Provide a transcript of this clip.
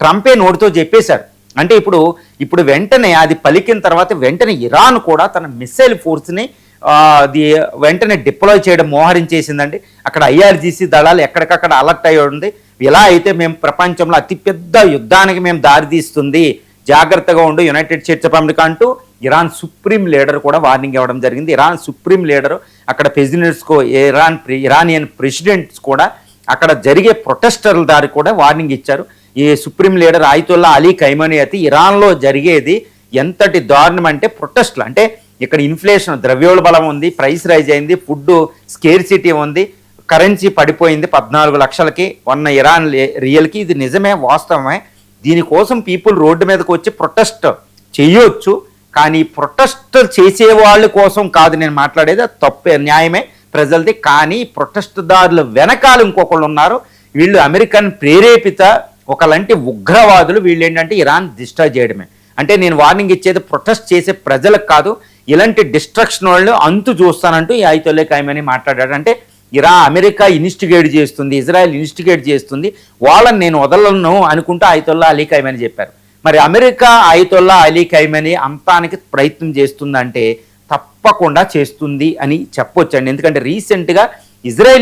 ట్రంపే నోటితో చెప్పేశారు. అంటే ఇప్పుడు వెంటనే అది పలికిన తర్వాత వెంటనే ఇరాన్ కూడా తన మిస్సైల్ ఫోర్స్ని అది వెంటనే డిప్లాయ్ చేయడం మోహరించేసిందండి. అక్కడ ఐఆర్జీసీ దళాలు ఎక్కడికక్కడ అలర్ట్ అయ్యి ఉంది. ఇలా అయితే మేము ప్రపంచంలో అతిపెద్ద యుద్ధానికి మేము దారితీస్తుంది, జాగ్రత్తగా ఉండు యునైటెడ్ స్టేట్స్ ఆఫ్ అమెరికా అంటూ ఇరాన్ సుప్రీం లీడర్ కూడా వార్నింగ్ ఇవ్వడం జరిగింది. ఇరాన్ సుప్రీం లీడరు అక్కడ ప్రెసిడెంట్స్కో ఇరానియన్ ప్రెసిడెంట్స్ కూడా అక్కడ జరిగే ప్రొటెస్టర్ల దారి కూడా వార్నింగ్ ఇచ్చారు. ఈ సుప్రీం లీడర్ ఆయతుల్లా అలీ ఖైమనీ అయితే ఇరాన్లో జరిగేది ఎంతటి దారుణం అంటే ప్రొటెస్ట్లు, అంటే ఇక్కడ ఇన్ఫ్లేషన్ ద్రవ్యోల్బలం ఉంది, ప్రైస్ రైజ్ అయింది, ఫుడ్ స్కేర్సిటీ ఉంది, కరెన్సీ పడిపోయింది 14 లక్షలకి ఉన్న ఇరాన్ రియల్కి. ఇది నిజమే, వాస్తవమే. దీనికోసం పీపుల్ రోడ్డు మీదకి వచ్చి ప్రొటెస్ట్ చేయొచ్చు, కానీ ప్రొటెస్ట్ చేసేవాళ్ళ కోసం కాదు నేను మాట్లాడేది. అది తప్పే, న్యాయమే ప్రజలది. కానీ ప్రొటెస్ట్దారులు వెనకాల ఇంకొకళ్ళు ఉన్నారు. వీళ్ళు అమెరికన్ ప్రేరేపిత ఒకలాంటి ఉగ్రవాదులు. వీళ్ళు ఏంటంటే ఇరాన్ డిస్ట్రాయ్ చేయడమే. అంటే నేను వార్నింగ్ ఇచ్చేది ప్రొటెస్ట్ చేసే ప్రజలకు కాదు, ఇలాంటి డిస్ట్రక్షన్ వాళ్ళు అంతు చూస్తానంటూ ఈ ఆయతుల్లా ఖైమనీ మాట్లాడాడు. అంటే అమెరికా ఇన్స్టిగేట్ చేస్తుంది, ఇజ్రాయెల్ ఇన్స్టిగేట్ చేస్తుంది, వాళ్ళని నేను వదలను అనుకుంటూ ఆయతుల్లా అలీ ఖైమనీ చెప్పారు. మరి అమెరికా ఆయతుల్లా అలీ ఖైమనీ అంతానికి ప్రయత్నం చేస్తుందంటే తప్పకుండా చేస్తుంది అని చెప్పొచ్చండి. ఎందుకంటే రీసెంట్గా ఇజ్రాయలీ